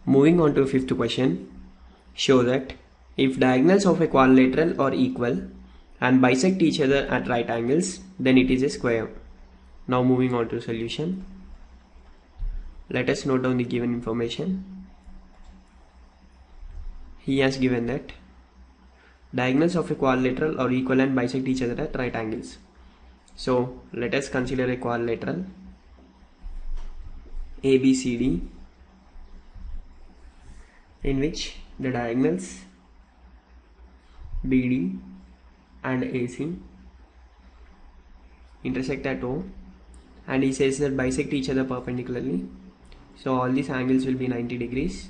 Moving on to fifth question. Show that if diagonals of a quadrilateral are equal and bisect each other at right angles, then it is a square. Now moving on to solution. Let us note down the given information. He has given that diagonals of a quadrilateral are equal and bisect each other at right angles. So let us consider a quadrilateral ABCD in which the diagonals BD and AC intersect at O, and he says that bisect each other perpendicularly. So all these angles will be 90 degrees.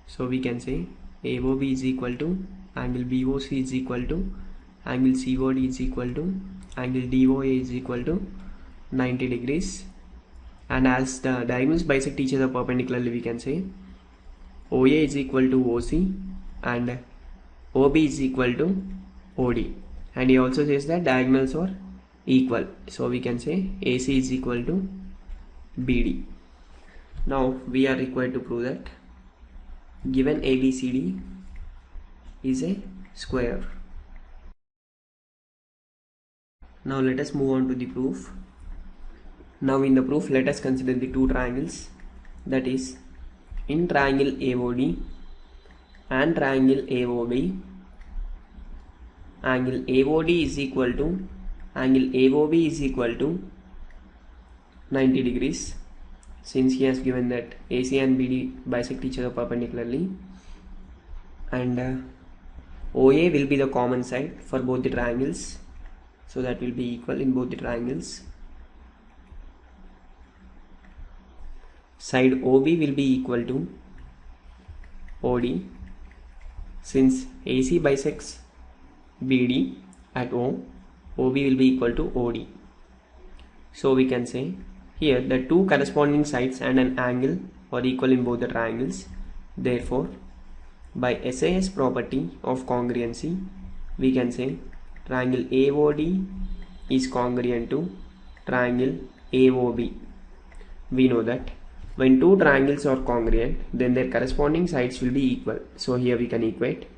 So we can say AOB is equal to angle BOC is equal to angle COD is equal to angle DOA is equal to 90 degrees. And as the diagonals bisect each other perpendicularly, we can say OA is equal to OC and OB is equal to OD. And he also says that diagonals are equal. So we can say AC is equal to BD. Now we are required to prove that given ABCD is a square. Now let us move on to the proof. Now in the proof, let us consider the two triangles, that is in triangle AOD and triangle AOB. Angle AOD is equal to angle AOB is equal to 90 degrees, since he has given that AC and BD bisect each other perpendicularly, and OA will be the common side for both the triangles, so that will be equal in both the triangles. Side OB will be equal to OD, since AC bisects BD at O, OB will be equal to OD. So we can say here the two corresponding sides and an angle are equal in both the triangles. Therefore, by SAS property of congruency, we can say triangle AOD is congruent to triangle AOB. We know that when two triangles are congruent, then their corresponding sides will be equal. So here we can equate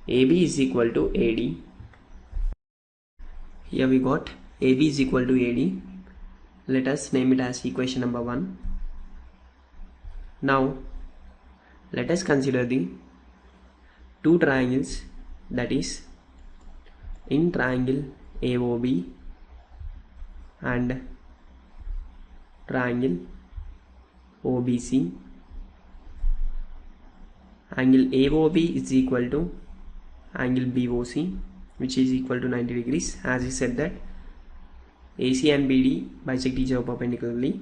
AB is equal to AD. Here we got AB is equal to AD. Let us name it as equation number 1. Now let us consider the two triangles, that is in triangle AOB and triangle OBC. Angle AOB is equal to angle BOC, which is equal to 90 degrees, as he said that AC and BD bisect each other perpendicularly,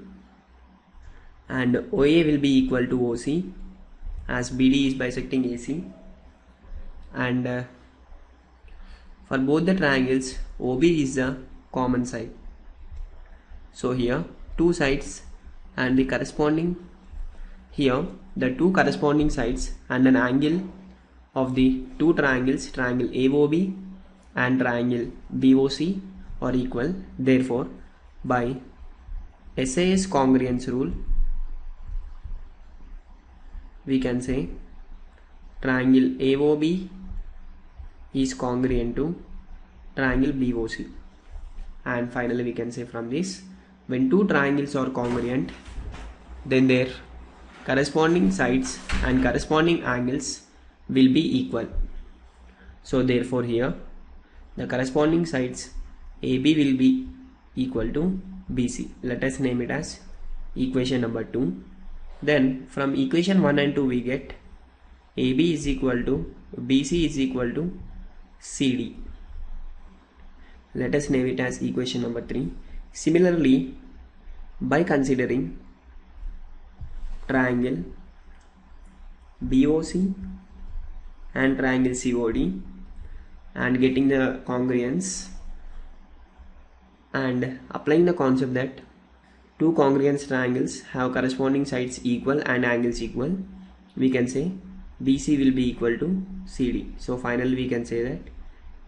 and OA will be equal to OC as BD is bisecting AC, and for both the triangles OB is the common side. So here two sides and the corresponding, here the two corresponding sides and an angle of the two triangles, triangle AOB and triangle BOC, are equal. Therefore, by SAS congruence rule, we can say triangle AOB is congruent to triangle BOC. And finally we can say from this, when two triangles are congruent, then their corresponding sides and corresponding angles will be equal. So therefore here the corresponding sides AB will be equal to BC. Let us name it as equation number 2. Then from equation 1 and 2 we get AB is equal to BC is equal to CD. Let us name it as equation number 3. Similarly, by considering triangle BOC and triangle COD and getting the congruence and applying the concept that two congruent triangles have corresponding sides equal and angles equal, we can say BC will be equal to CD. So finally we can say that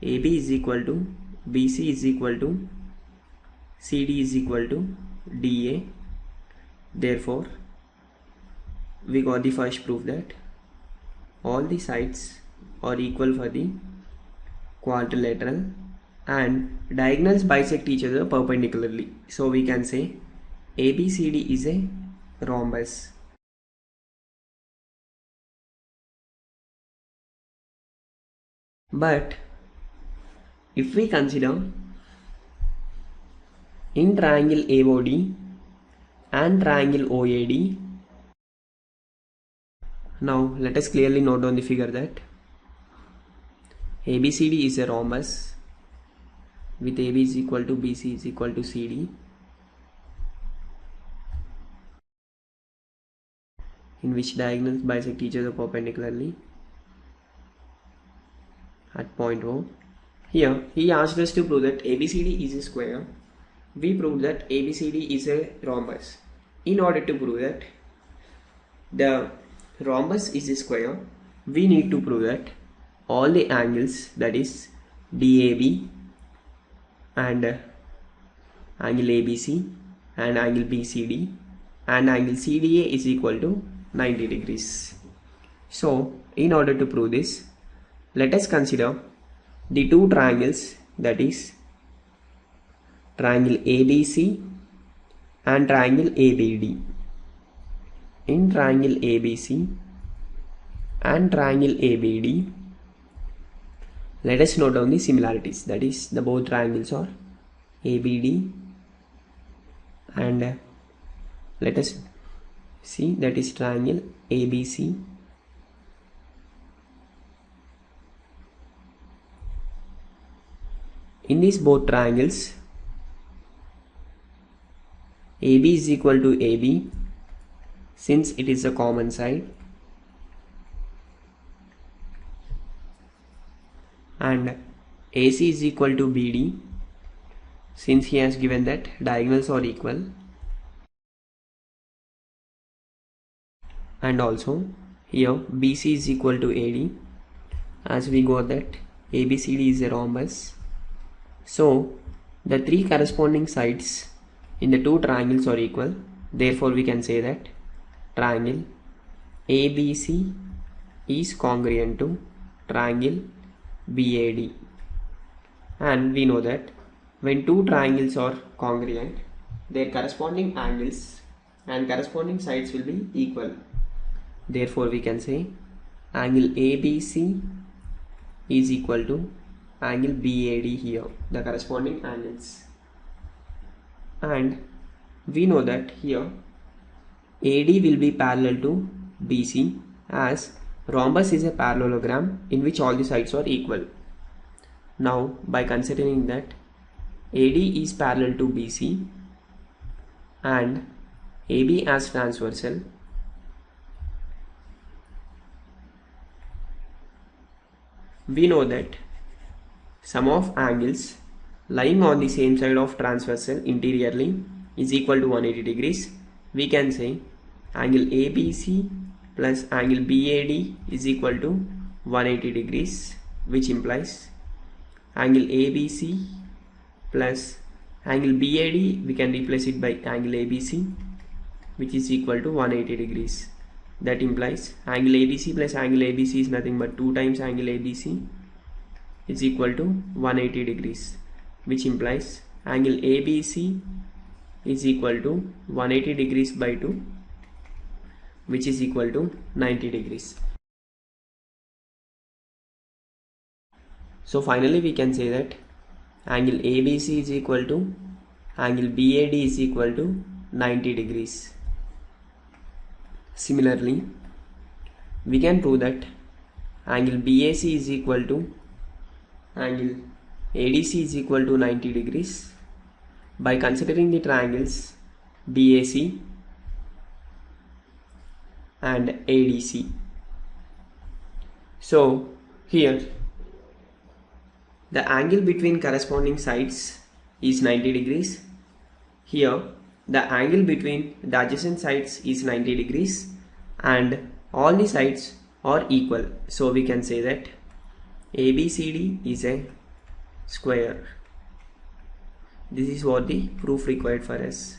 AB is equal to BC is equal to CD is equal to DA. Therefore we got the first proof that all the sides are equal for the quadrilateral and diagonals bisect each other perpendicularly. So we can say ABCD is a rhombus. But if we consider in triangle AOD and triangle OAD, now let us clearly note down the figure that ABCD is a rhombus with AB is equal to BC is equal to CD, in which diagonals bisect each other perpendicularly at point O. Here he asked us to prove that ABCD is a square. We proved that ABCD is a rhombus. In order to prove that the rhombus is a square, we need to prove that all the angles, that is DAB and angle ABC and angle BCD and angle CDA is equal to 90 degrees. So in order to prove this, let us consider the two triangles, that is triangle ABC and triangle ABD. In triangle ABC and triangle ABD, let us note down the similarities, that is the both triangles are ABD, and let us see that is triangle ABC in these both triangles. AB is equal to AB since it is a common side, and AC is equal to BD since he has given that diagonals are equal, and also here BC is equal to AD as we got that ABCD is a rhombus. So the three corresponding sides in the two triangles are equal, therefore we can say that triangle ABC is congruent to triangle BAD, and we know that when two triangles are congruent, their corresponding angles and corresponding sides will be equal. Therefore we can say angle ABC is equal to angle BAD here, the corresponding angles. And we know that here AD will be parallel to BC, as rhombus is a parallelogram in which all the sides are equal. Now by considering that AD is parallel to BC and AB as transversal, we know that sum of angles lying on the same side of transversal interiorly is equal to 180 degrees. We can say angle ABC plus angle BAD is equal to 180 degrees, which implies angle ABC plus angle BAD, we can replace it by angle ABC, which is equal to 180 degrees. That implies angle ABC plus angle ABC is nothing but 2 times angle ABC is equal to 180 degrees, which implies angle ABC is equal to 180 degrees by 2, which is equal to 90 degrees. So finally we can say that angle ABC is equal to angle BAD is equal to 90 degrees. Similarly, we can prove that angle BAC is equal to angle ADC is equal to 90 degrees by considering the triangles BAC and ADC. So here the angle between corresponding sides is 90 degrees. Here the angle between the adjacent sides is 90 degrees and all the sides are equal. So we can say that ABCD is a square. This is what the proof required for us.